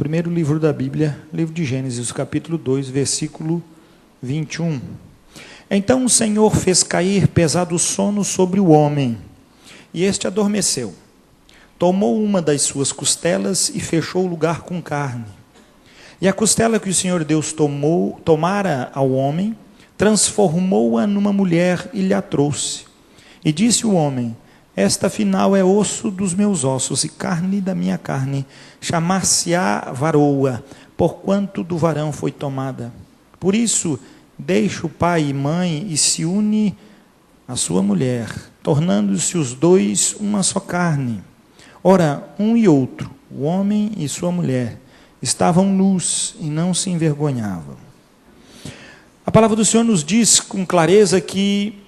primeiro livro da Bíblia, livro de Gênesis, capítulo 2, versículo 21. Então o Senhor fez cair pesado sono sobre o homem, e este adormeceu. Tomou uma das suas costelas e fechou o lugar com carne. E a costela que o Senhor Deus tomara ao homem, transformou-a numa mulher e lhe a trouxe. E disse o homem: esta afinal é osso dos meus ossos e carne da minha carne, chamar-se-á varoa, porquanto do varão foi tomada. Por isso deixa o pai e mãe e se une à sua mulher, tornando-se os dois uma só carne. Ora, um e outro, o homem e sua mulher, estavam nus e não se envergonhavam. A palavra do Senhor nos diz com clareza que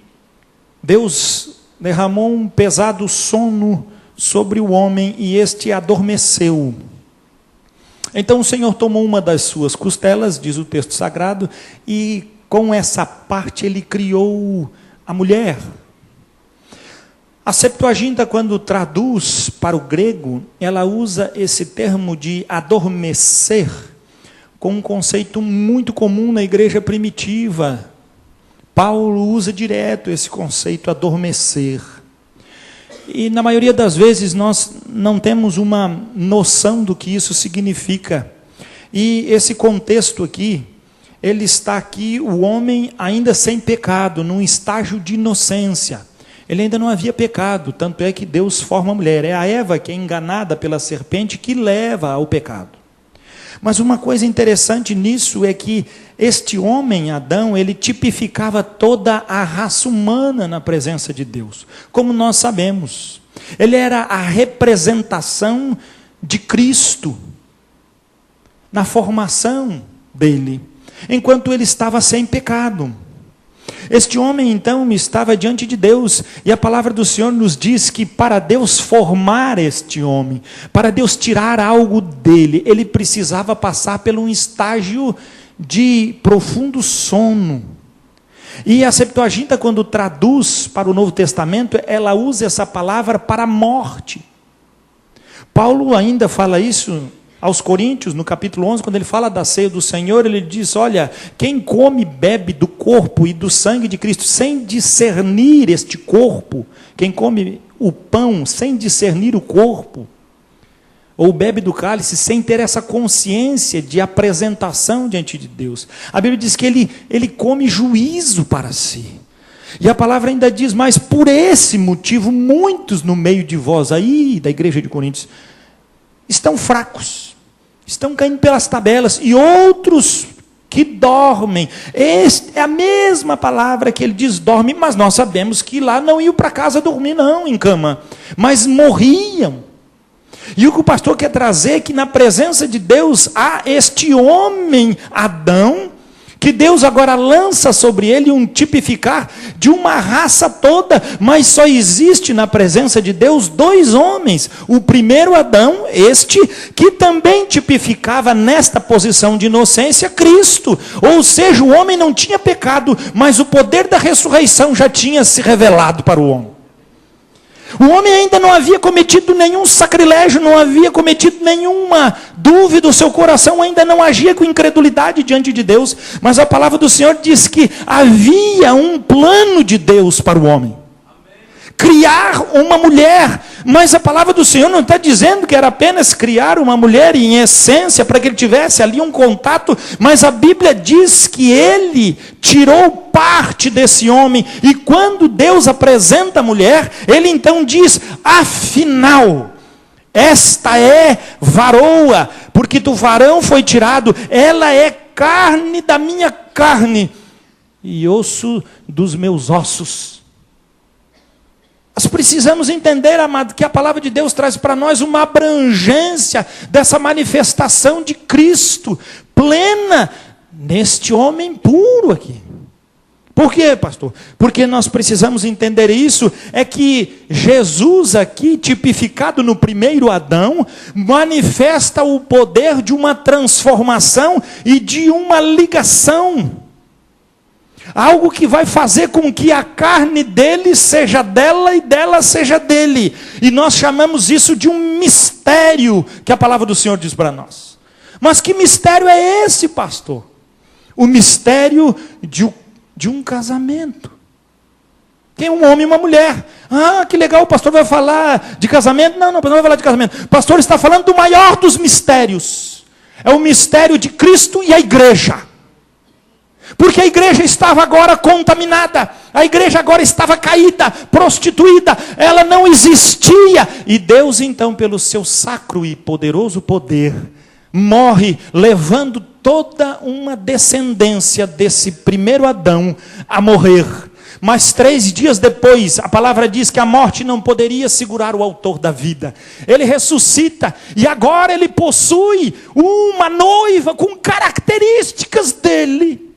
Deus derramou um pesado sono sobre o homem e este adormeceu. Então o Senhor tomou uma das suas costelas, diz o texto sagrado, e com essa parte ele criou a mulher. A Septuaginta, quando traduz para o grego, ela usa esse termo de adormecer, com um conceito muito comum na igreja primitiva. Paulo usa direto esse conceito, adormecer. E na maioria das vezes nós não temos uma noção do que isso significa. E esse contexto aqui, ele está aqui, o homem ainda sem pecado, num estágio de inocência. Ele ainda não havia pecado, tanto é que Deus forma a mulher. É a Eva que é enganada pela serpente que leva ao pecado. Mas uma coisa interessante nisso é que este homem, Adão, ele tipificava toda a raça humana na presença de Deus. Como nós sabemos, ele era a representação de Cristo na formação dele, enquanto ele estava sem pecado. Este homem, então, estava diante de Deus, e a palavra do Senhor nos diz que para Deus formar este homem, para Deus tirar algo dele, ele precisava passar por um estágio de profundo sono. E a Septuaginta, quando traduz para o Novo Testamento, ela usa essa palavra para a morte. Paulo ainda fala isso aos Coríntios, no capítulo 11, quando ele fala da ceia do Senhor, ele diz: olha, quem come e bebe do corpo e do sangue de Cristo, sem discernir este corpo, quem come o pão sem discernir o corpo, ou bebe do cálice sem ter essa consciência de apresentação diante de Deus, a Bíblia diz que ele come juízo para si. E a palavra ainda diz: mas por esse motivo, muitos no meio de vós aí, da igreja de Coríntios, estão fracos, estão caindo pelas tabelas, e outros que dormem. Esta é a mesma palavra que ele diz dorme, mas nós sabemos que lá não iam para casa dormir não, em cama, mas morriam. E o que o pastor quer trazer é que na presença de Deus há este homem, Adão, que Deus agora lança sobre ele um tipificar de uma raça toda, mas só existe na presença de Deus dois homens. O primeiro Adão, este, que também tipificava nesta posição de inocência Cristo. Ou seja, o homem não tinha pecado, mas o poder da ressurreição já tinha se revelado para o homem. O homem ainda não havia cometido nenhum sacrilégio, não havia cometido nenhuma dúvida, o seu coração ainda não agia com incredulidade diante de Deus, mas a palavra do Senhor diz que havia um plano de Deus para o homem. Criar uma mulher, mas a palavra do Senhor não está dizendo que era apenas criar uma mulher em essência, para que ele tivesse ali um contato, mas a Bíblia diz que ele tirou parte desse homem, e quando Deus apresenta a mulher, ele então diz: afinal, esta é varoa, porque do varão foi tirado, ela é carne da minha carne, e osso dos meus ossos. Nós precisamos entender, amado, que a palavra de Deus traz para nós uma abrangência dessa manifestação de Cristo, plena neste homem puro aqui. Por quê, pastor? Porque nós precisamos entender isso, é que Jesus aqui, tipificado no primeiro Adão, manifesta o poder de uma transformação e de uma ligação. Algo que vai fazer com que a carne dele seja dela e dela seja dele. E nós chamamos isso de um mistério que a palavra do Senhor diz para nós. Mas que mistério é esse, pastor? O mistério de um casamento. Tem um homem e uma mulher. Ah, que legal, o pastor vai falar de casamento. Não, o pastor não vai falar de casamento. O pastor está falando do maior dos mistérios. É o mistério de Cristo e a igreja. Porque a igreja estava agora contaminada. A igreja agora estava caída, prostituída. Ela não existia. E Deus, então, pelo seu sacro e poderoso poder, morre levando toda uma descendência desse primeiro Adão a morrer. Mas 3 dias depois, a palavra diz que a morte não poderia segurar o autor da vida. Ele ressuscita e agora ele possui uma noiva com características dele.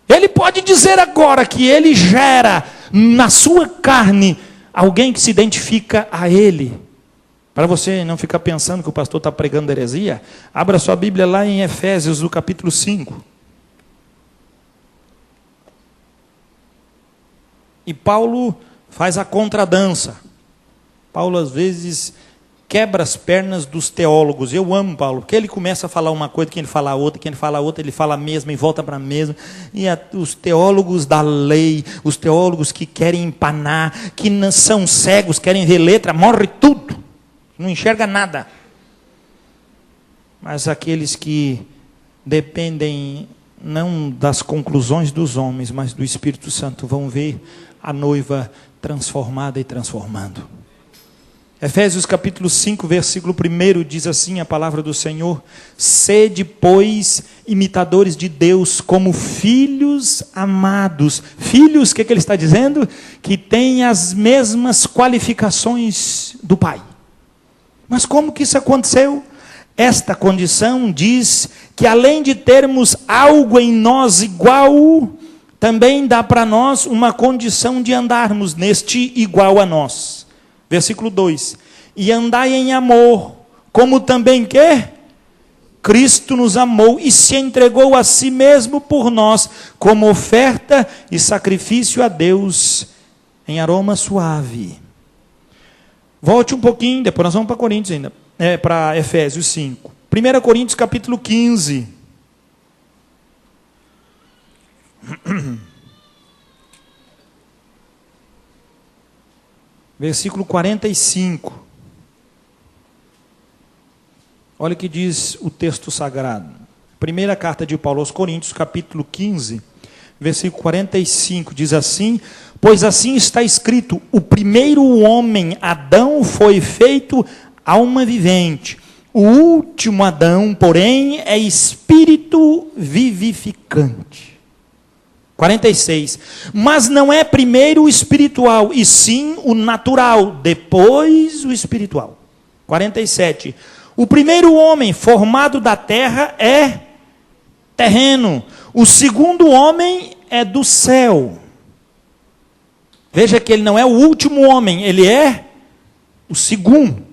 Ele pode dizer agora que ele gera na sua carne alguém que se identifica a ele. Para você não ficar pensando que o pastor está pregando heresia, abra sua Bíblia lá em Efésios, no capítulo 5. E Paulo faz a contradança. Paulo, às vezes, quebra as pernas dos teólogos. Eu amo Paulo, porque ele começa a falar uma coisa, que ele fala outra, que ele fala outra, ele fala a mesma e volta para a mesma. E os teólogos da lei, os teólogos que querem empanar, que não são cegos, querem ver letra, morre tudo. Não enxerga nada. Mas aqueles que dependem não das conclusões dos homens, mas do Espírito Santo, vão ver a noiva transformada e transformando. Efésios capítulo 5, versículo 1 diz assim a palavra do Senhor: sede, pois, imitadores de Deus como filhos amados. Filhos, o que ele está dizendo? Que têm as mesmas qualificações do Pai. Mas como que isso aconteceu? Esta condição diz que além de termos algo em nós igual, também dá para nós uma condição de andarmos neste igual a nós. Versículo 2. E andai em amor, como também que Cristo nos amou e se entregou a si mesmo por nós, como oferta e sacrifício a Deus em aroma suave. Volte um pouquinho, depois nós vamos para Coríntios ainda, para Efésios 5. 1 Coríntios capítulo 15. Versículo 45. Olha o que diz o texto sagrado. Primeira carta de Paulo aos Coríntios, capítulo 15, versículo 45, diz assim: pois assim está escrito, o primeiro homem, Adão, foi feito alma vivente. O último Adão, porém, é espírito vivificante. 46. Mas não é primeiro o espiritual, e sim o natural, depois o espiritual. 47. O primeiro homem formado da terra é terreno. O segundo homem é do céu. Veja que ele não é o último homem, ele é o segundo.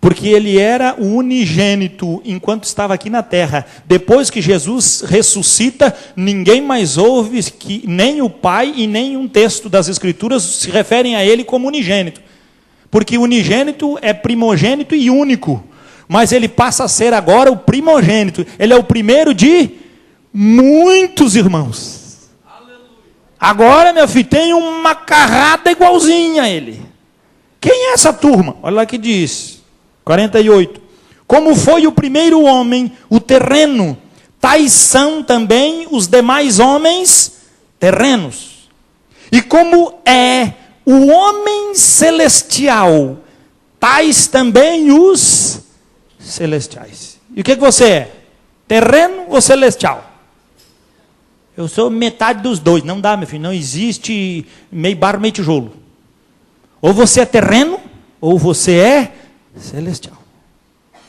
Porque ele era o unigênito enquanto estava aqui na terra. Depois que Jesus ressuscita, ninguém mais ouve que nem o Pai e nem um texto das Escrituras se referem a ele como unigênito. Porque unigênito é primogênito e único. Mas ele passa a ser agora o primogênito. Ele é o primeiro de muitos irmãos. Aleluia. Agora, meu filho, tem uma carrada igualzinha a ele. Quem é essa turma? Olha lá que diz. 48. Como foi o primeiro homem, o terreno, tais são também os demais homens terrenos. E como é o homem celestial, tais também os celestiais. E o que você é? Terreno ou celestial? Eu sou metade dos dois. Não dá, meu filho. Não existe meio barro, meio tijolo. Ou você é terreno, ou você é celestial.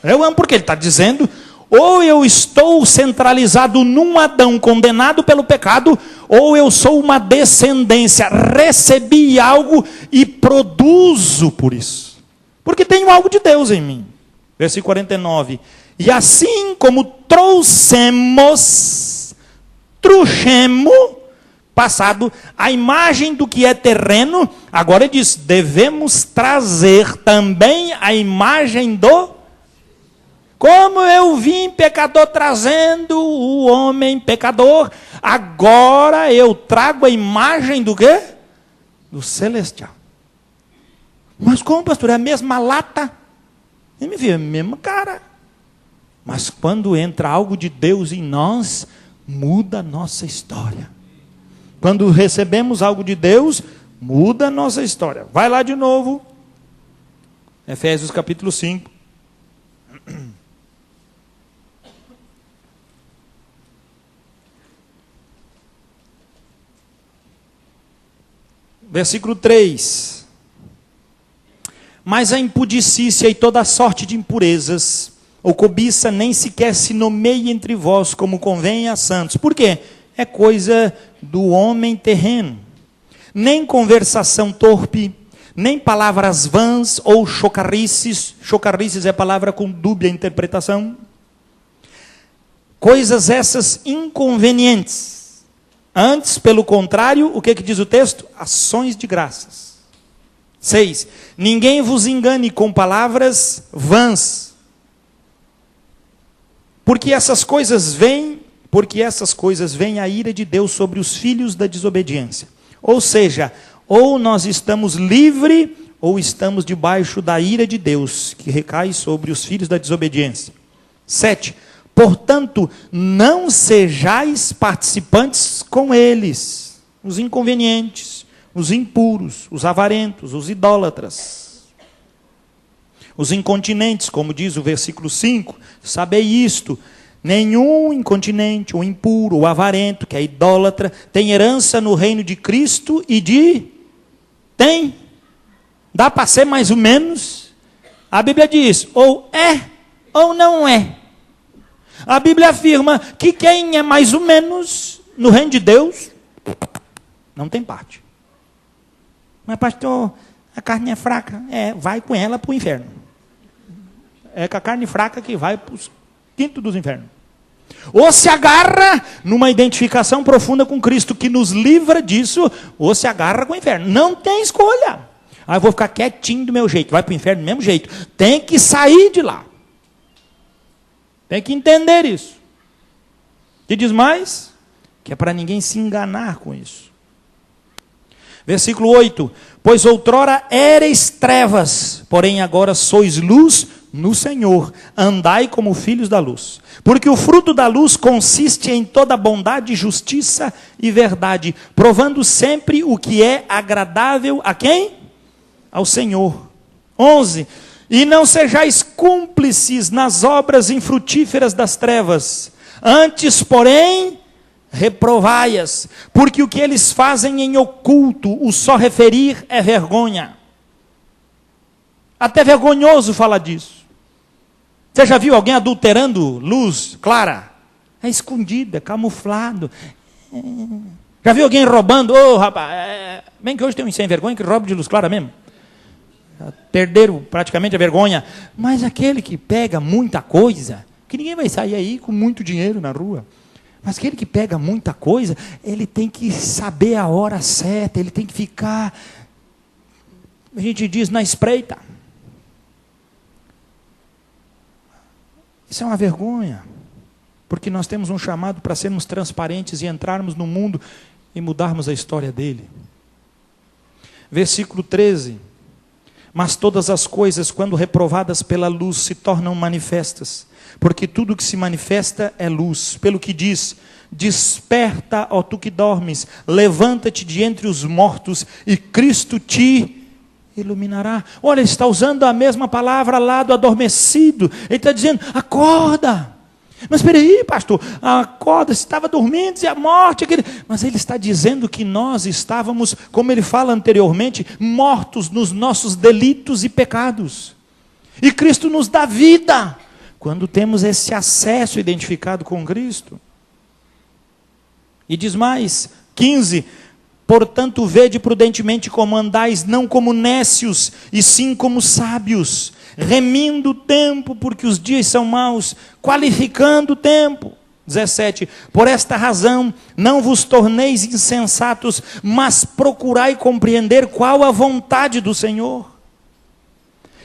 Eu amo porque ele está dizendo: ou eu estou centralizado num Adão condenado pelo pecado, ou eu sou uma descendência, recebi algo e produzo por isso. Porque tenho algo de Deus em mim. Versículo 49. E assim como trouxemos, passado, a imagem do que é terreno, agora ele diz, devemos trazer também a imagem do... Como eu vim pecador trazendo o homem pecador, agora eu trago a imagem do quê? Do celestial. Mas como, pastor? É a mesma lata? Ele me vê, a mesma cara. Mas quando entra algo de Deus em nós, muda a nossa história. Quando recebemos algo de Deus, muda a nossa história. Vai lá de novo. Efésios capítulo 5. Versículo 3. Mas a impudicícia e toda sorte de impurezas, ou cobiça, nem sequer se nomeie entre vós como convém a santos. Por quê? É coisa do homem terreno. Nem conversação torpe, nem palavras vãs ou chocarrices. Chocarrices é palavra com dúbia interpretação. Coisas essas inconvenientes. Antes, pelo contrário, o que diz o texto? Ações de graças. 6. Ninguém vos engane com palavras vãs. Porque essas coisas vêm a ira de Deus sobre os filhos da desobediência. Ou seja, ou nós estamos livres, ou estamos debaixo da ira de Deus, que recai sobre os filhos da desobediência. 7. Portanto, não sejais participantes com eles, os inconvenientes, os impuros, os avarentos, os idólatras, os incontinentes, como diz o versículo 5, sabei isto, nenhum incontinente, ou impuro, ou avarento, que é idólatra, tem herança no reino de Cristo e tem? Dá para ser mais ou menos? A Bíblia diz, ou é, ou não é. A Bíblia afirma que quem é mais ou menos no reino de Deus, não tem parte. Mas pastor, a carne é fraca. Vai com ela para o inferno. É com a carne fraca que vai para os quintos dos infernos. Ou se agarra numa identificação profunda com Cristo, que nos livra disso, ou se agarra com o inferno. Não tem escolha. Eu vou ficar quietinho do meu jeito. Vai para o inferno do mesmo jeito. Tem que sair de lá. Tem que entender isso. Que diz mais? Que é para ninguém se enganar com isso. Versículo 8. Pois outrora ereis trevas, porém agora sois luz no Senhor. Andai como filhos da luz. Porque o fruto da luz consiste em toda bondade, justiça e verdade, provando sempre o que é agradável a quem? Ao Senhor. 11. E não sejais cúmplices nas obras infrutíferas das trevas, antes, porém, reprovai-as, porque o que eles fazem em oculto, o só referir é vergonha. Até vergonhoso falar disso. Você já viu alguém adulterando luz clara? É escondido, é camuflado. Já viu alguém roubando? Rapaz, bem que hoje tem um sem vergonha que rouba de luz clara mesmo. Perderam praticamente a vergonha. Mas aquele que pega muita coisa, que ninguém vai sair aí com muito dinheiro na rua, mas aquele que pega muita coisa, ele tem que saber a hora certa, ele tem que ficar, a gente diz, na espreita. Isso é uma vergonha, porque nós temos um chamado para sermos transparentes e entrarmos no mundo e mudarmos a história dele. Versículo 13. Mas todas as coisas, quando reprovadas pela luz, se tornam manifestas, porque tudo que se manifesta é luz. Pelo que diz, desperta, ó tu que dormes, levanta-te de entre os mortos, e Cristo te iluminará. Olha, ele está usando a mesma palavra lá do adormecido. Ele está dizendo, acorda. Mas espera aí, pastor, acorda, você estava dormindo, e a morte... Mas ele está dizendo que nós estávamos, como ele fala anteriormente, mortos nos nossos delitos e pecados. E Cristo nos dá vida, quando temos esse acesso identificado com Cristo. E diz mais, 15... Portanto, vede prudentemente como andais, não como nécios, e sim como sábios, remindo o tempo, porque os dias são maus, qualificando o tempo. 17. Por esta razão, não vos torneis insensatos, mas procurai compreender qual a vontade do Senhor.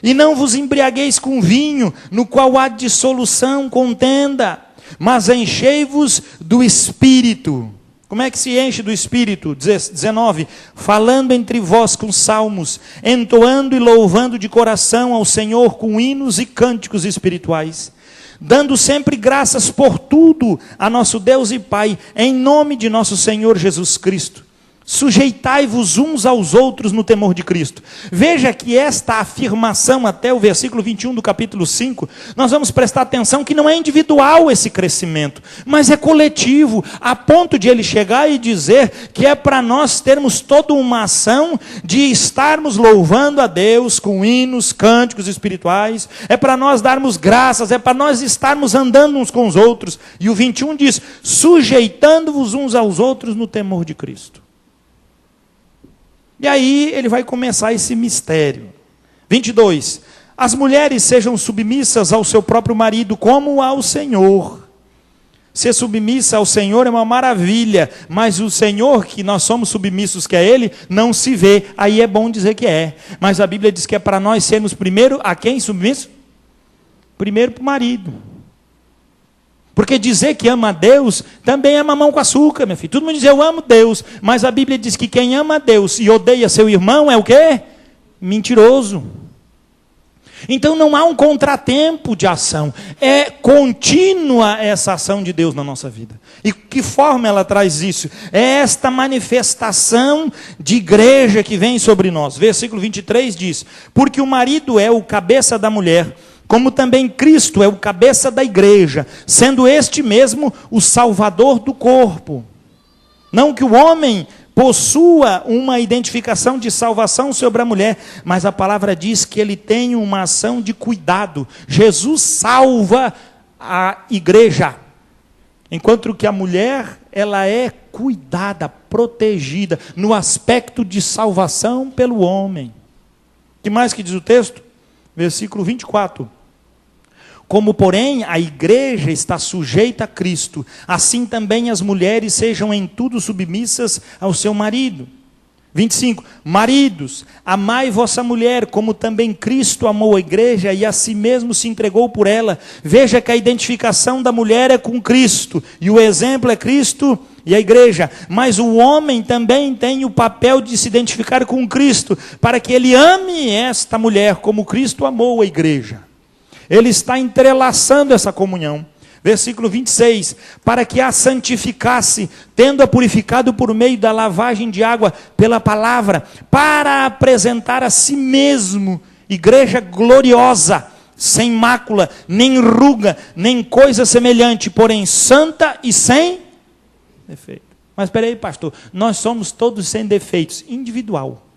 E não vos embriagueis com vinho, no qual há dissolução, contenda, mas enchei-vos do Espírito. Como é que se enche do Espírito? 19. Falando entre vós com salmos, entoando e louvando de coração ao Senhor com hinos e cânticos espirituais, dando sempre graças por tudo a nosso Deus e Pai, em nome de nosso Senhor Jesus Cristo. Sujeitai-vos uns aos outros no temor de Cristo. Veja que esta afirmação, até o versículo 21 do capítulo 5, nós vamos prestar atenção que não é individual esse crescimento, mas é coletivo, a ponto de ele chegar e dizer que é para nós termos toda uma ação de estarmos louvando a Deus com hinos, cânticos espirituais, é para nós darmos graças, é para nós estarmos andando uns com os outros. E o 21 diz, sujeitando-vos uns aos outros no temor de Cristo. E aí ele vai começar esse mistério. 22. As mulheres sejam submissas ao seu próprio marido como ao Senhor. Ser submissa ao Senhor é uma maravilha, mas o Senhor que nós somos submissos, que é Ele, não se vê. Aí é bom dizer que é. Mas a Bíblia diz que é para nós sermos primeiro a quem submissos? Primeiro para o marido. Porque dizer que ama a Deus também é mamão com açúcar, meu filho. Todo mundo diz, eu amo Deus. Mas a Bíblia diz que quem ama a Deus e odeia seu irmão é o quê? Mentiroso. Então não há um contratempo de ação. É contínua essa ação de Deus na nossa vida. E que forma ela traz isso? É esta manifestação de igreja que vem sobre nós. Versículo 23 diz, porque o marido é o cabeça da mulher, como também Cristo é o cabeça da igreja, sendo este mesmo o salvador do corpo. Não que o homem possua uma identificação de salvação sobre a mulher, mas a palavra diz que ele tem uma ação de cuidado. Jesus salva a igreja, enquanto que a mulher, ela é cuidada, protegida, no aspecto de salvação pelo homem. O que mais que diz o texto? Versículo 24. Como, porém, a igreja está sujeita a Cristo, assim também as mulheres sejam em tudo submissas ao seu marido. 25. Maridos, amai vossa mulher, como também Cristo amou a igreja e a si mesmo se entregou por ela. Veja que a identificação da mulher é com Cristo, e o exemplo é Cristo e a igreja. Mas o homem também tem o papel de se identificar com Cristo, para que ele ame esta mulher como Cristo amou a igreja. Ele está entrelaçando essa comunhão. Versículo 26, para que a santificasse, tendo-a purificado por meio da lavagem de água pela palavra, para apresentar a si mesmo, igreja gloriosa, sem mácula, nem ruga, nem coisa semelhante, porém santa e sem defeito. Mas espera aí, pastor, nós somos todos sem defeitos, individual.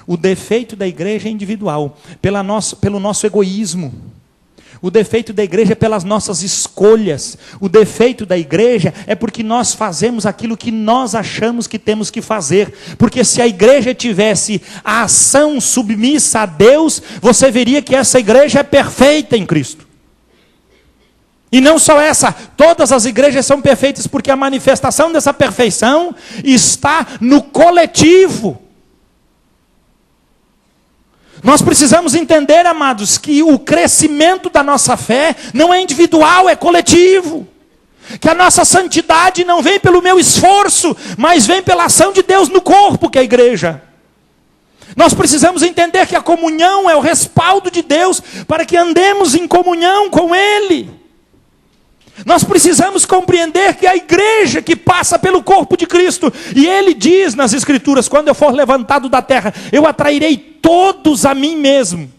O defeito da igreja é individual, pelo nosso egoísmo. O defeito da igreja é pelas nossas escolhas. O defeito da igreja é porque nós fazemos aquilo que nós achamos que temos que fazer. Porque se a igreja tivesse a ação submissa a Deus, você veria que essa igreja é perfeita em Cristo. E não só essa, todas as igrejas são perfeitas, porque a manifestação dessa perfeição está no coletivo. Nós precisamos entender, amados, que o crescimento da nossa fé não é individual, é coletivo. Que a nossa santidade não vem pelo meu esforço, mas vem pela ação de Deus no corpo, que é a igreja. Nós precisamos entender que a comunhão é o respaldo de Deus para que andemos em comunhão com Ele. Nós precisamos compreender que a igreja que passa pelo corpo de Cristo, e Ele diz nas Escrituras, quando eu for levantado da terra, eu atrairei todos a mim mesmo.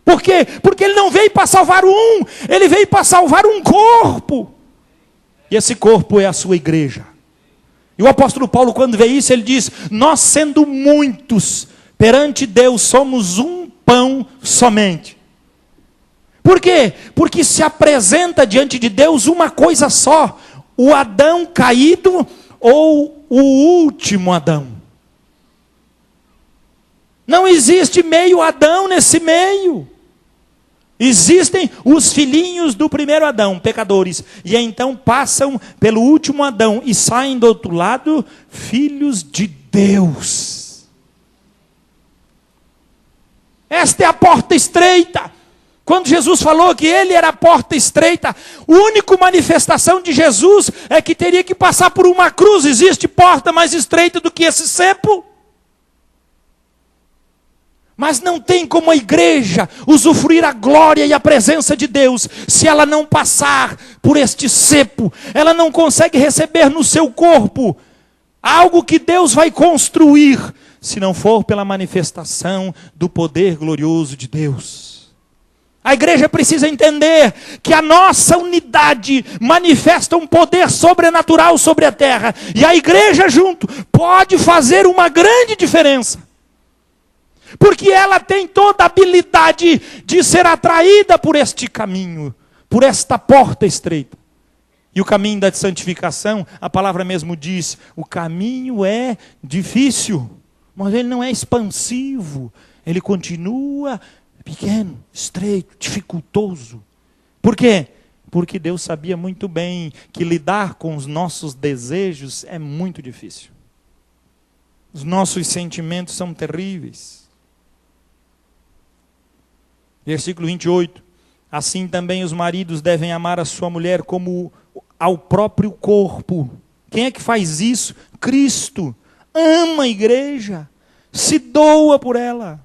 Por quê? Porque Ele não veio para salvar um, Ele veio para salvar um corpo. E esse corpo é a sua igreja. E o apóstolo Paulo, quando vê isso, ele diz, nós sendo muitos, perante Deus somos um pão somente. Por quê? Porque se apresenta diante de Deus uma coisa só, o Adão caído ou o último Adão. Não existe meio Adão nesse meio. Existem os filhinhos do primeiro Adão, pecadores, e então passam pelo último Adão e saem do outro lado filhos de Deus. Esta é a porta estreita. Quando Jesus falou que ele era a porta estreita, a única manifestação de Jesus é que teria que passar por uma cruz. Existe porta mais estreita do que esse cepo? Mas não tem como a igreja usufruir a glória e a presença de Deus se ela não passar por este cepo. Ela não consegue receber no seu corpo algo que Deus vai construir, se não for pela manifestação do poder glorioso de Deus. A igreja precisa entender que a nossa unidade manifesta um poder sobrenatural sobre a terra. E a igreja junto pode fazer uma grande diferença. Porque ela tem toda a habilidade de ser atraída por este caminho, por esta porta estreita. E o caminho da santificação, a palavra mesmo diz, o caminho é difícil, mas ele não é expansivo. Ele continua pequeno, estreito, dificultoso. Por quê? Porque Deus sabia muito bem que lidar com os nossos desejos é muito difícil. Os nossos sentimentos são terríveis. Versículo 28. Assim também os maridos devem amar a sua mulher como ao próprio corpo. Quem é que faz isso? Cristo. Ama a igreja. Se doa por ela.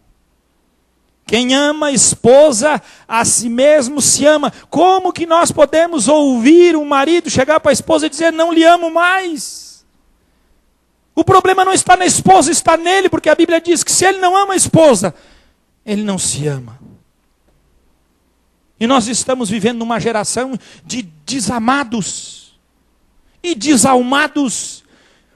Quem ama a esposa, a si mesmo se ama. Como que nós podemos ouvir um marido chegar para a esposa e dizer, não lhe amo mais? O problema não está na esposa, está nele, porque a Bíblia diz que se ele não ama a esposa, ele não se ama. E nós estamos vivendo numa geração de desamados e desalmados.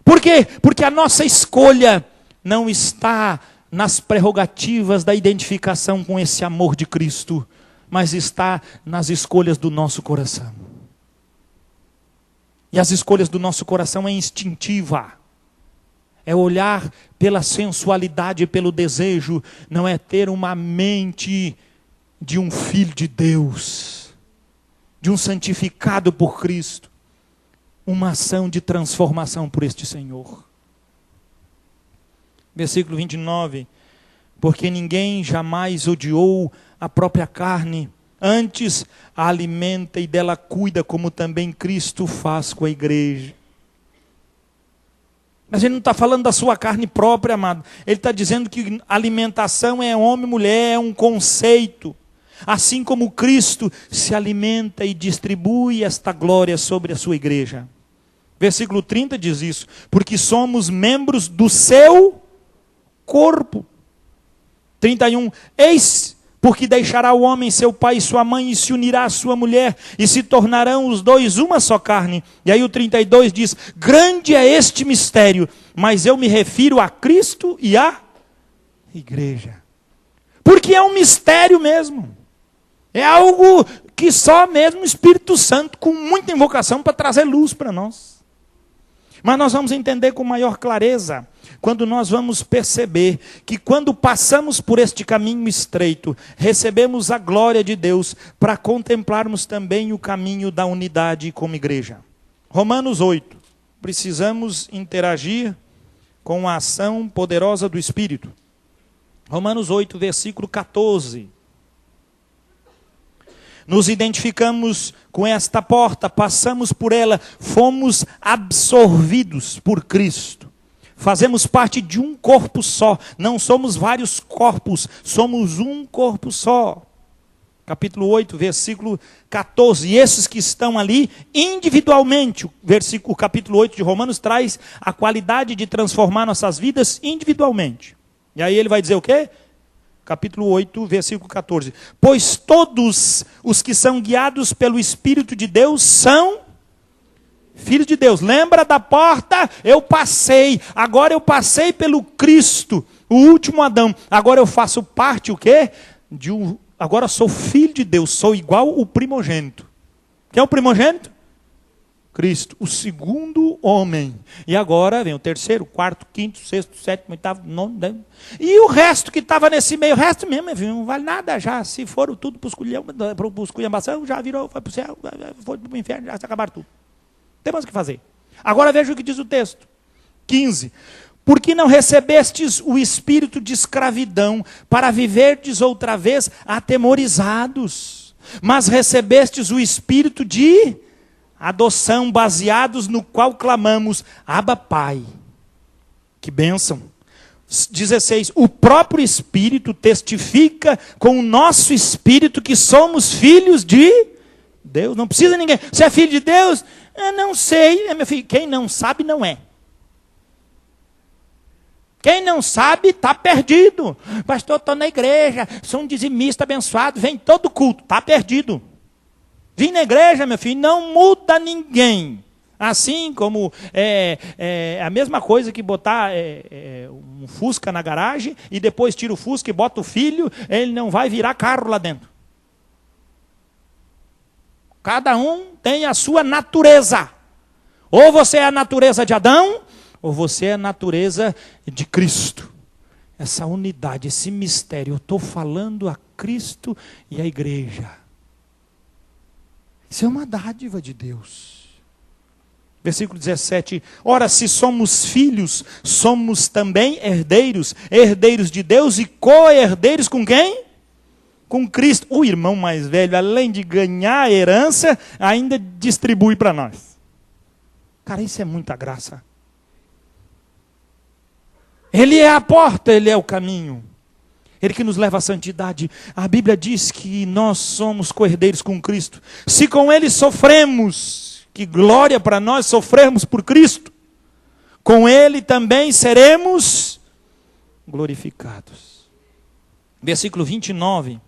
Por quê? Porque a nossa escolha não está nas prerrogativas da identificação com esse amor de Cristo, mas está nas escolhas do nosso coração. E as escolhas do nosso coração é instintiva. É olhar pela sensualidade e pelo desejo, não é ter uma mente de um filho de Deus, de um santificado por Cristo, uma ação de transformação por este Senhor. Versículo 29, porque ninguém jamais odiou a própria carne, antes a alimenta e dela cuida, como também Cristo faz com a igreja. Mas ele não está falando da sua carne própria, amado. Ele está dizendo que alimentação é homem e mulher, é um conceito. Assim como Cristo se alimenta e distribui esta glória sobre a sua igreja. Versículo 30 diz isso, porque somos membros do seu corpo. 31, eis, porque deixará o homem seu pai e sua mãe e se unirá à sua mulher e se tornarão os dois uma só carne. E aí o 32 diz, grande é este mistério, mas eu me refiro a Cristo e à igreja. Porque é um mistério mesmo. É algo que só mesmo o Espírito Santo, com muita invocação, para trazer luz para nós. Mas nós vamos entender com maior clareza quando nós vamos perceber que quando passamos por este caminho estreito, recebemos a glória de Deus para contemplarmos também o caminho da unidade como igreja. Romanos 8. Precisamos interagir com a ação poderosa do Espírito. Romanos 8, versículo 14. Nos identificamos com esta porta, passamos por ela, fomos absorvidos por Cristo. Fazemos parte de um corpo só, não somos vários corpos, somos um corpo só. Capítulo 8, versículo 14. E esses que estão ali individualmente, o capítulo 8 de Romanos traz a qualidade de transformar nossas vidas individualmente. E aí ele vai dizer o quê? Capítulo 8, versículo 14. Pois todos os que são guiados pelo Espírito de Deus são filhos de Deus. Lembra da porta? Eu passei. Agora eu passei pelo Cristo, o último Adão. Agora eu faço parte o quê? Agora sou filho de Deus. Sou igual o primogênito. Quem é o primogênito? Cristo, o segundo homem. E agora vem o terceiro, quarto, quinto, sexto, sétimo, oitavo, nono, décimo. E o resto que estava nesse meio, o resto mesmo, não vale nada já. Se foram tudo para os esculhambação, já virou, foi para o céu, foi para o inferno, já se acabaram tudo. Não tem mais o que fazer. Agora veja o que diz o texto. 15. Por que não recebestes o espírito de escravidão, para viverdes outra vez atemorizados? Mas recebestes o espírito de adoção, baseados no qual clamamos, Abba, Pai. Que bênção. 16. O próprio Espírito testifica com o nosso espírito que somos filhos de Deus. Não precisa ninguém. Você é filho de Deus? Eu não sei, meu filho. Quem não sabe, não é. Quem não sabe, está perdido. Pastor, estou na igreja, sou um dizimista abençoado, vem todo culto, está perdido. Vim na igreja, meu filho, não muda ninguém. Assim como a mesma coisa que botar um Fusca na garagem e depois tira o Fusca e bota o filho, ele não vai virar carro lá dentro. Cada um tem a sua natureza. Ou você é a natureza de Adão, ou você é a natureza de Cristo. Essa unidade, esse mistério, eu estou falando a Cristo e a igreja. Isso é uma dádiva de Deus. Versículo 17, ora, se somos filhos, somos também herdeiros, herdeiros de Deus e co-herdeiros com quem? Com Cristo. O irmão mais velho, além de ganhar a herança, ainda distribui para nós. Cara, isso é muita graça. Ele é a porta, Ele é o caminho. Ele que nos leva à santidade. A Bíblia diz que nós somos co-herdeiros com Cristo. Se com Ele sofremos, que glória para nós sofrermos por Cristo, com Ele também seremos glorificados. Versículo 29.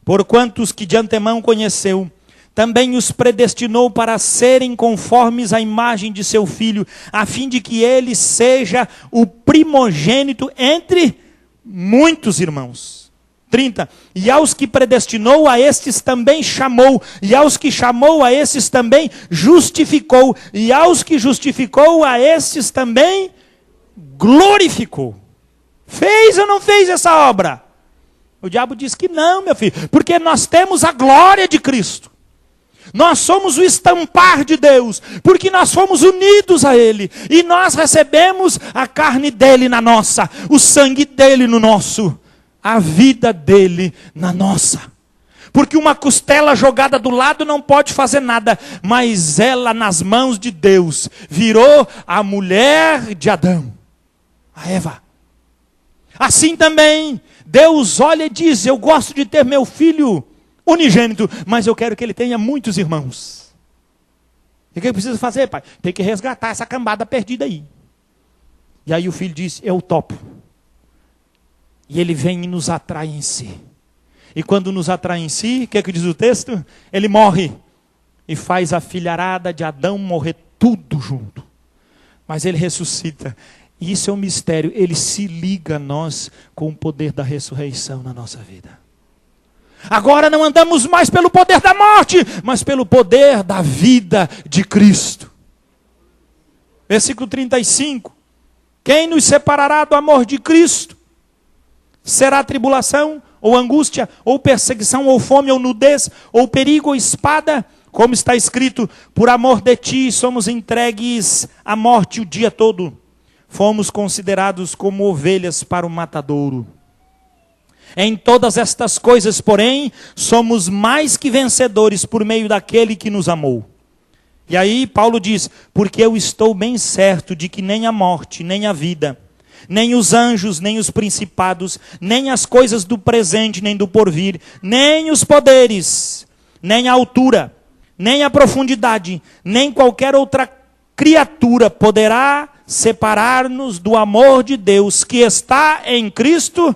Porquanto os que de antemão conheceu, também os predestinou para serem conformes à imagem de seu Filho, a fim de que ele seja o primogênito entre muitos irmãos. 30. E aos que predestinou, a estes também chamou. E aos que chamou, a estes também justificou. E aos que justificou, a estes também glorificou. Fez ou não fez essa obra? O diabo diz que não, meu filho. Porque nós temos a glória de Cristo. Nós somos o estampar de Deus. Porque nós fomos unidos a Ele. E nós recebemos a carne dEle na nossa. O sangue dEle no nosso. A vida dele na nossa. Porque uma costela jogada do lado não pode fazer nada, mas ela nas mãos de Deus virou a mulher de Adão, a Eva. Assim também, Deus olha e diz, eu gosto de ter meu filho unigênito, mas eu quero que ele tenha muitos irmãos. E o que eu preciso fazer, pai? Tem que resgatar essa cambada perdida aí. E aí o filho diz, eu topo. E ele vem e nos atrai em si. E quando nos atrai em si, o que é que diz o texto? Ele morre. E faz a filharada de Adão morrer tudo junto. Mas ele ressuscita. E isso é um mistério. Ele se liga a nós com o poder da ressurreição na nossa vida. Agora não andamos mais pelo poder da morte, mas pelo poder da vida de Cristo. Versículo 35. Quem nos separará do amor de Cristo? Será tribulação, ou angústia, ou perseguição, ou fome, ou nudez, ou perigo, ou espada? Como está escrito, por amor de ti somos entregues à morte o dia todo. Fomos considerados como ovelhas para o matadouro. Em todas estas coisas, porém, somos mais que vencedores por meio daquele que nos amou. E aí Paulo diz, porque eu estou bem certo de que nem a morte, nem a vida, nem os anjos, nem os principados, nem as coisas do presente, nem do porvir, nem os poderes, nem a altura, nem a profundidade, nem qualquer outra criatura poderá separar-nos do amor de Deus que está em Cristo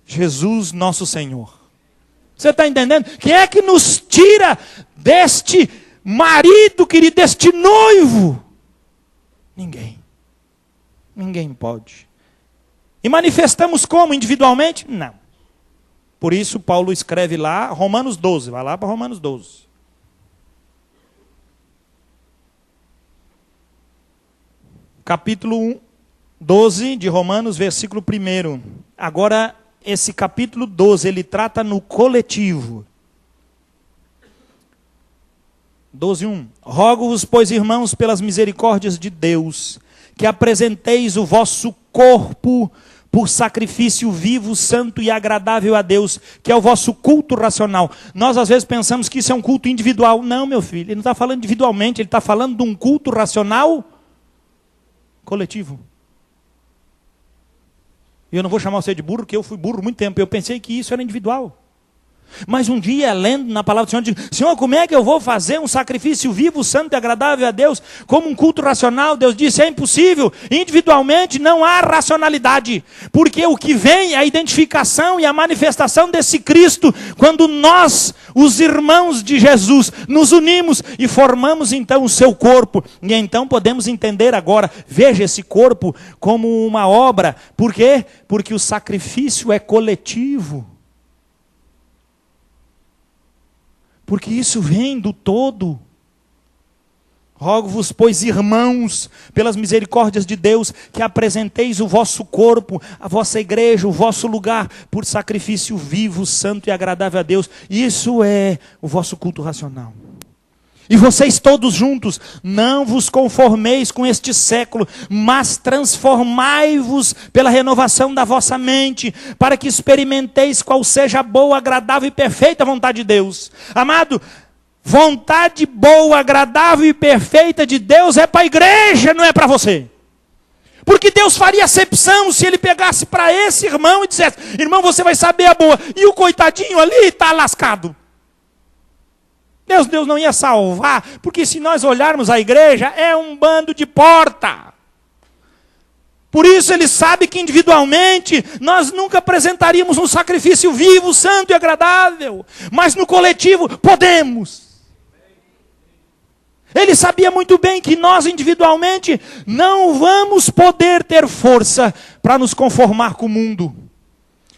Jesus nosso Senhor. Você está entendendo? Quem é que nos tira deste marido, querido, deste noivo? Ninguém. Ninguém pode. E manifestamos como? Individualmente? Não. Por isso Paulo escreve lá, Romanos 12. Vai lá para Romanos 12. Capítulo 12 de Romanos, versículo 1. Agora, esse capítulo 12, ele trata no coletivo. 12:1. Rogo-vos, pois, irmãos, pelas misericórdias de Deus, que apresenteis o vosso corpo por sacrifício vivo, santo e agradável a Deus, que é o vosso culto racional. Nós às vezes pensamos que isso é um culto individual. Não, meu filho, ele não está falando individualmente, ele está falando de um culto racional coletivo. E eu não vou chamar você de burro, porque eu fui burro muito tempo, eu pensei que isso era individual. Mas um dia, lendo na palavra do Senhor, eu digo: Senhor, como é que eu vou fazer um sacrifício vivo, santo e agradável a Deus, como um culto racional? Deus disse: é impossível, individualmente não há racionalidade, porque o que vem é a identificação e a manifestação desse Cristo, quando nós, os irmãos de Jesus, nos unimos e formamos então o seu corpo, e então podemos entender agora, veja esse corpo como uma obra. Por quê? Porque o sacrifício é coletivo. Porque isso vem do todo. Rogo-vos, pois, irmãos, pelas misericórdias de Deus, que apresenteis o vosso corpo, a vossa igreja, o vosso lugar, por sacrifício vivo, santo e agradável a Deus. Isso é o vosso culto racional. E vocês todos juntos, não vos conformeis com este século, mas transformai-vos pela renovação da vossa mente, para que experimenteis qual seja a boa, agradável e perfeita vontade de Deus. Amado, vontade boa, agradável e perfeita de Deus é para a igreja, não é para você. Porque Deus faria acepção se ele pegasse para esse irmão e dissesse: irmão, você vai saber a boa, e o coitadinho ali está lascado. Deus não ia salvar, porque se nós olharmos a igreja, é um bando de porta. Por isso ele sabe que individualmente nós nunca apresentaríamos um sacrifício vivo, santo e agradável, mas no coletivo podemos. Ele sabia muito bem que nós individualmente não vamos poder ter força para nos conformar com o mundo.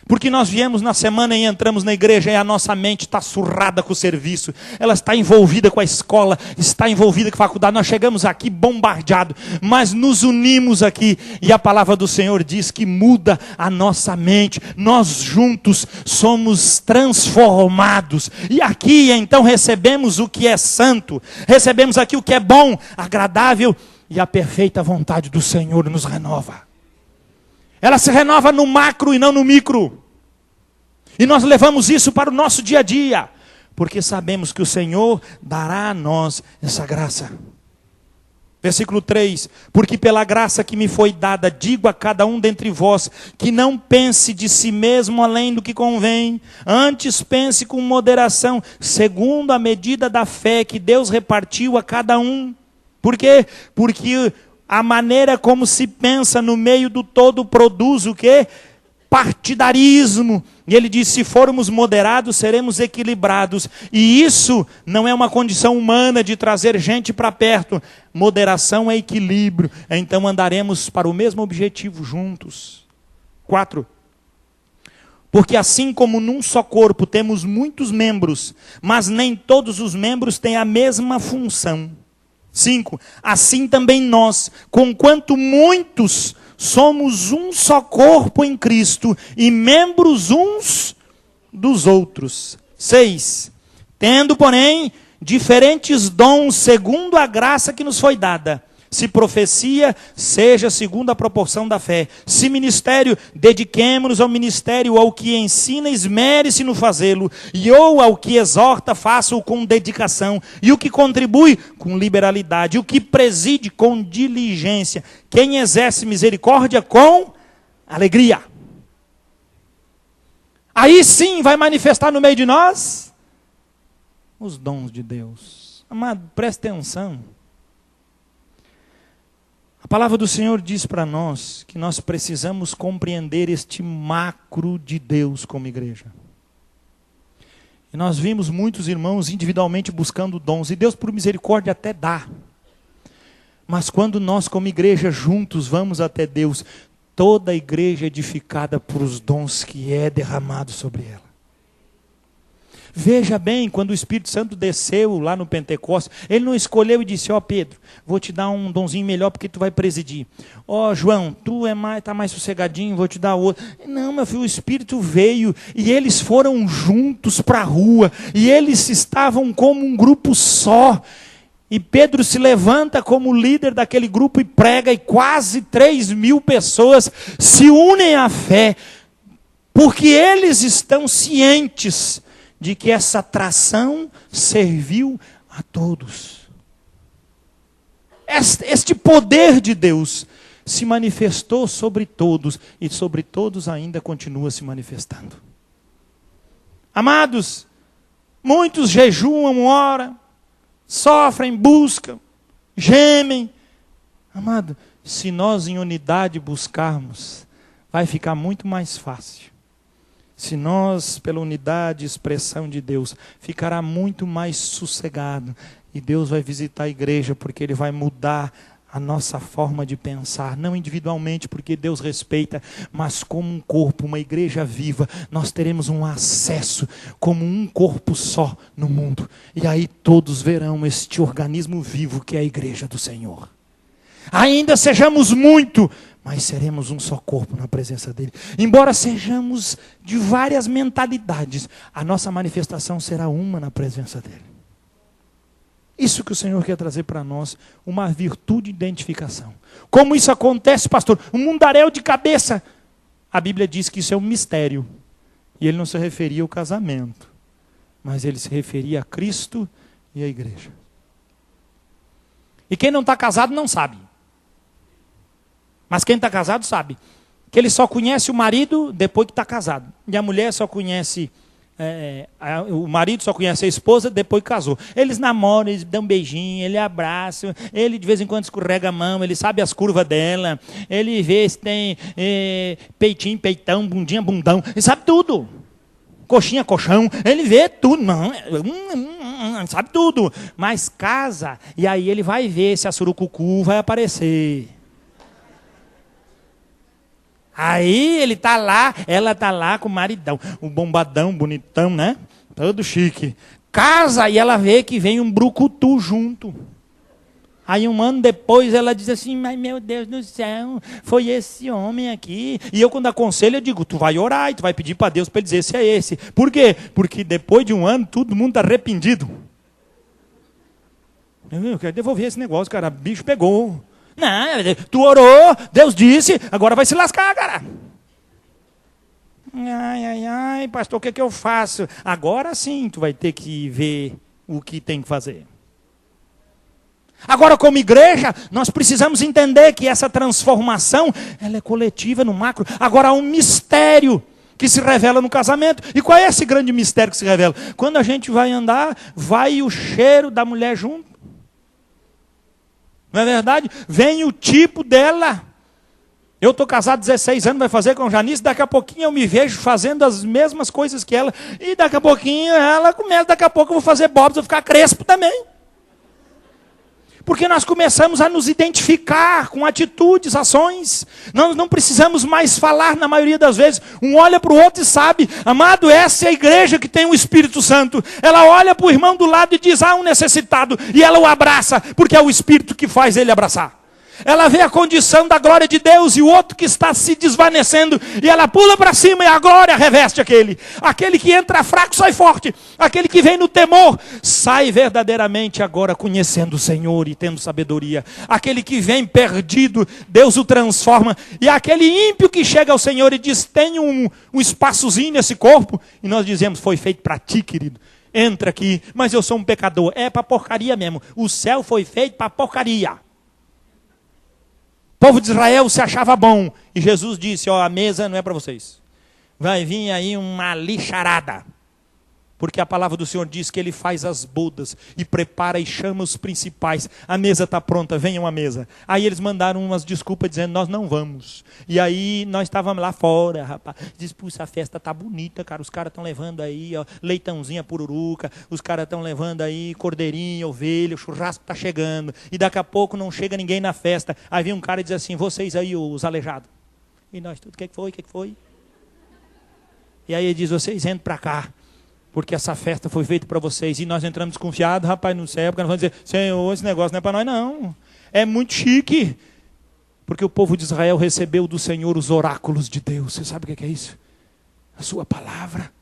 Porque nós viemos na semana e entramos na igreja e a nossa mente está surrada com o serviço. Ela está envolvida com a escola, está envolvida com a faculdade. Nós chegamos aqui bombardeados, mas nos unimos aqui. E a palavra do Senhor diz que muda a nossa mente. Nós juntos somos transformados. E aqui então recebemos o que é santo. Recebemos aqui o que é bom, agradável. E a perfeita vontade do Senhor nos renova. Ela se renova no macro e não no micro. E nós levamos isso para o nosso dia a dia, porque sabemos que o Senhor dará a nós essa graça. Versículo 3: porque pela graça que me foi dada, digo a cada um dentre vós, que não pense de si mesmo além do que convém, antes pense com moderação, segundo a medida da fé que Deus repartiu a cada um. Por quê? Porque a maneira como se pensa no meio do todo produz o quê? Partidarismo. E ele diz: se formos moderados, seremos equilibrados. E isso não é uma condição humana de trazer gente para perto. Moderação é equilíbrio. Então andaremos para o mesmo objetivo juntos. 4. Porque assim como num só corpo temos muitos membros, mas nem todos os membros têm a mesma função. 5. Assim também nós, conquanto muitos, somos um só corpo em Cristo e membros uns dos outros. 6. Tendo, porém, diferentes dons segundo a graça que nos foi dada. Se profecia, seja segundo a proporção da fé. Se ministério, dediquemo-nos ao ministério. Ao que ensina, esmere-se no fazê-lo. E ou ao que exorta, faça-o com dedicação. E o que contribui, com liberalidade. E o que preside, com diligência. Quem exerce misericórdia, com alegria. Aí sim vai manifestar no meio de nós os dons de Deus. Amado, preste atenção. A palavra do Senhor diz para nós que nós precisamos compreender este macro de Deus como igreja. E nós vimos muitos irmãos individualmente buscando dons, e Deus por misericórdia até dá. Mas quando nós como igreja juntos vamos até Deus, toda a igreja é edificada por os dons que é derramado sobre ela. Veja bem, quando o Espírito Santo desceu lá no Pentecostes, ele não escolheu e disse, ó Pedro, vou te dar um donzinho melhor porque tu vai presidir. Ó João, tu tá mais sossegadinho, vou te dar outro. Não, meu filho, o Espírito veio e eles foram juntos para a rua e eles estavam como um grupo só. E Pedro se levanta como líder daquele grupo e prega, e quase 3.000 pessoas se unem à fé, porque eles estão cientes de que essa atração serviu a todos. Este poder de Deus se manifestou sobre todos, e sobre todos ainda continua se manifestando. Amados, muitos jejuam, oram, sofrem, buscam, gemem. Amado, se nós em unidade buscarmos, vai ficar muito mais fácil. Se nós, pela unidade e expressão de Deus, ficará muito mais sossegado. E Deus vai visitar a igreja, porque Ele vai mudar a nossa forma de pensar. Não individualmente, porque Deus respeita, mas como um corpo, uma igreja viva. Nós teremos um acesso como um corpo só no mundo. E aí todos verão este organismo vivo que é a igreja do Senhor. Ainda sejamos muito, mas seremos um só corpo na presença dEle. Embora sejamos de várias mentalidades, a nossa manifestação será uma na presença dEle. Isso que o Senhor quer trazer para nós, uma virtude de identificação. Como isso acontece, pastor? Um mundaréu de cabeça. A Bíblia diz que isso é um mistério. E ele não se referia ao casamento, mas ele se referia a Cristo e à igreja. E quem não está casado não sabe. Mas quem está casado sabe que ele só conhece o marido depois que está casado. E a mulher só conhece, o marido só conhece a esposa depois que casou. Eles namoram, eles dão um beijinho, ele abraça, ele de vez em quando escorrega a mão, ele sabe as curvas dela, ele vê se tem peitinho, peitão, bundinha, bundão, ele sabe tudo. Coxinha, colchão, ele vê tudo, não, sabe tudo. Mas casa, e aí ele vai ver se a surucucu vai aparecer. Aí ele está lá, ela está lá com o maridão, o bombadão, bonitão, né? Todo chique. Casa e ela vê que vem um brucutu junto. Aí um ano depois ela diz assim, mas meu Deus do céu, foi esse homem aqui. E eu quando aconselho eu digo, tu vai orar e tu vai pedir para Deus para ele dizer se é esse. Por quê? Porque depois de um ano todo mundo está arrependido. Eu quero devolver esse negócio, cara, bicho pegou. Não, tu orou, Deus disse, agora vai se lascar, cara. Ai, pastor, o que é que eu faço? Agora sim, tu vai ter que ver o que tem que fazer. Agora, como igreja, nós precisamos entender que essa transformação, ela é coletiva no macro. Agora, há um mistério que se revela no casamento. E qual é esse grande mistério que se revela? Quando a gente vai andar, vai o cheiro da mulher junto. Não é verdade? Vem o tipo dela. Eu estou casado há 16 anos, vai fazer com Janice, daqui a pouquinho eu me vejo fazendo as mesmas coisas que ela, e daqui a pouquinho ela começa, daqui a pouco eu vou fazer bobs, vou ficar crespo também. Porque nós começamos a nos identificar com atitudes, ações. Nós não precisamos mais falar na maioria das vezes. Um olha para o outro e sabe, amado, essa é a igreja que tem o Espírito Santo. Ela olha para o irmão do lado e diz, um necessitado. E ela o abraça, porque é o Espírito que faz ele abraçar. Ela vê a condição da glória de Deus e o outro que está se desvanecendo. E ela pula para cima e a glória reveste aquele. Aquele que entra fraco sai forte. Aquele que vem no temor sai verdadeiramente agora conhecendo o Senhor e tendo sabedoria. Aquele que vem perdido, Deus o transforma. E aquele ímpio que chega ao Senhor e diz, tem um espaçozinho nesse corpo. E nós dizemos, foi feito para ti, querido. Entra aqui, mas eu sou um pecador. É para porcaria mesmo. O céu foi feito para porcaria. O povo de Israel se achava bom. E Jesus disse, a mesa não é para vocês. Vai vir aí uma lixarada. Porque a palavra do Senhor diz que Ele faz as bodas e prepara e chama os principais. A mesa está pronta, venham à mesa. Aí eles mandaram umas desculpas dizendo, nós não vamos. E aí nós estávamos lá fora, rapaz. Diz, puxa, a festa está bonita, cara. Os caras estão levando aí, leitãozinha pururuca. Os caras estão levando aí cordeirinho, ovelha. O churrasco está chegando. E daqui a pouco não chega ninguém na festa. Aí vem um cara e diz assim, vocês aí, os aleijados. E nós tudo, o que foi? E aí ele diz, vocês entram para cá. porque essa festa foi feita para vocês. E nós entramos desconfiados, rapaz, no céu, porque nós vamos dizer, Senhor, esse negócio não é para nós não. É muito chique. Porque o povo de Israel recebeu do Senhor os oráculos de Deus. Você sabe o que é isso? A sua palavra.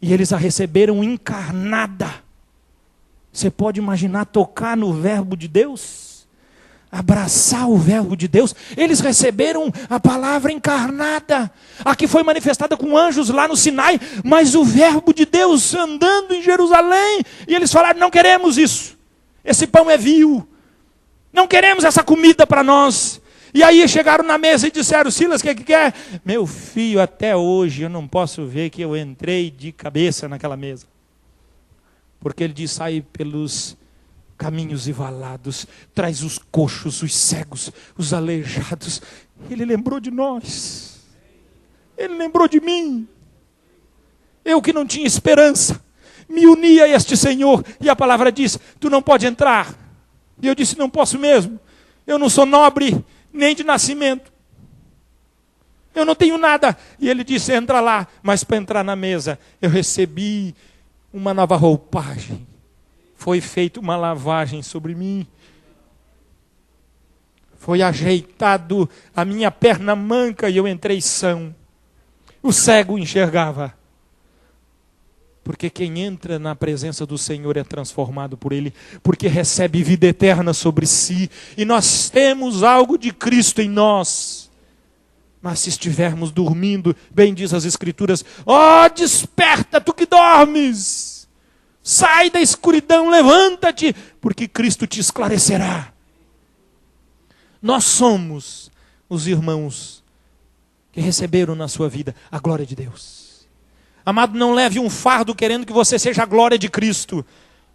E eles a receberam encarnada. Você pode imaginar tocar no verbo de Deus? Abraçar o verbo de Deus. Eles receberam a palavra encarnada. A que foi manifestada com anjos lá no Sinai. Mas o verbo de Deus andando em Jerusalém. E eles falaram, não queremos isso. Esse pão é vil. Não queremos essa comida para nós. E aí chegaram na mesa e disseram, Silas, o que quer? Meu filho, até hoje eu não posso ver que eu entrei de cabeça naquela mesa. Porque ele diz, sai pelos caminhos e valados, traz os coxos, os cegos, os aleijados. Ele lembrou de nós. Ele lembrou de mim. Eu que não tinha esperança, me uni a este Senhor. E a palavra diz, tu não pode entrar. E eu disse, não posso mesmo. Eu não sou nobre, nem de nascimento. Eu não tenho nada. E ele disse, entra lá. Mas para entrar na mesa, eu recebi uma nova roupagem. Foi feita uma lavagem sobre mim. Foi ajeitado a minha perna manca e eu entrei são. O cego enxergava. Porque quem entra na presença do Senhor é transformado por Ele. Porque recebe vida eterna sobre si. E nós temos algo de Cristo em nós. Mas se estivermos dormindo, bem diz as Escrituras, ó, desperta, tu que dormes! Sai da escuridão, levanta-te, porque Cristo te esclarecerá. Nós somos os irmãos que receberam na sua vida a glória de Deus. Amado, não leve um fardo querendo que você seja a glória de Cristo.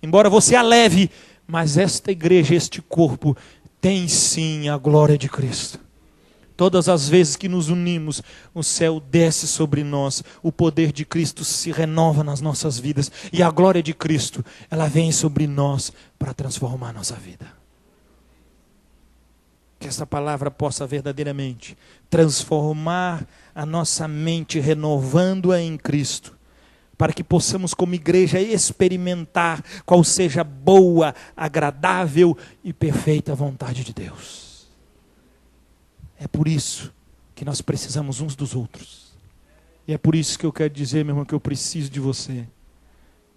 Embora você a leve, mas esta igreja, este corpo, tem sim a glória de Cristo. Todas as vezes que nos unimos, o céu desce sobre nós, o poder de Cristo se renova nas nossas vidas, e a glória de Cristo, ela vem sobre nós para transformar a nossa vida. Que essa palavra possa verdadeiramente transformar a nossa mente, renovando-a em Cristo, para que possamos como igreja experimentar qual seja a boa, agradável e perfeita vontade de Deus. É por isso que nós precisamos uns dos outros. E é por isso que eu quero dizer, meu irmão, que eu preciso de você.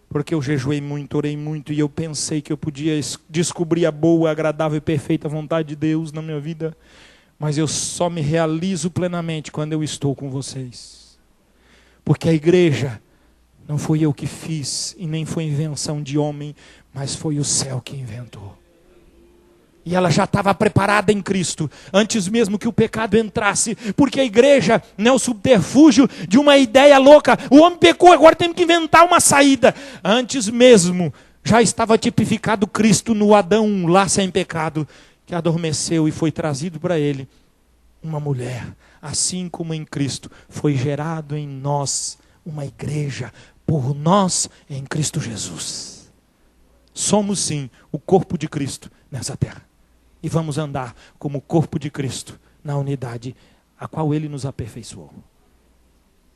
Porque eu jejuei muito, orei muito, e eu pensei que eu podia descobrir a boa, agradável e perfeita vontade de Deus na minha vida. Mas eu só me realizo plenamente quando eu estou com vocês. Porque a igreja não fui eu que fiz, e nem foi invenção de homem, mas foi o céu que inventou. E ela já estava preparada em Cristo, antes mesmo que o pecado entrasse, porque a igreja não é o subterfúgio de uma ideia louca. O homem pecou, agora tem que inventar uma saída. Antes mesmo, já estava tipificado Cristo no Adão, lá sem pecado, que adormeceu e foi trazido para ele uma mulher. Assim como em Cristo foi gerado em nós uma igreja, por nós em Cristo Jesus. Somos sim o corpo de Cristo nessa terra. E vamos andar como o corpo de Cristo na unidade a qual Ele nos aperfeiçoou.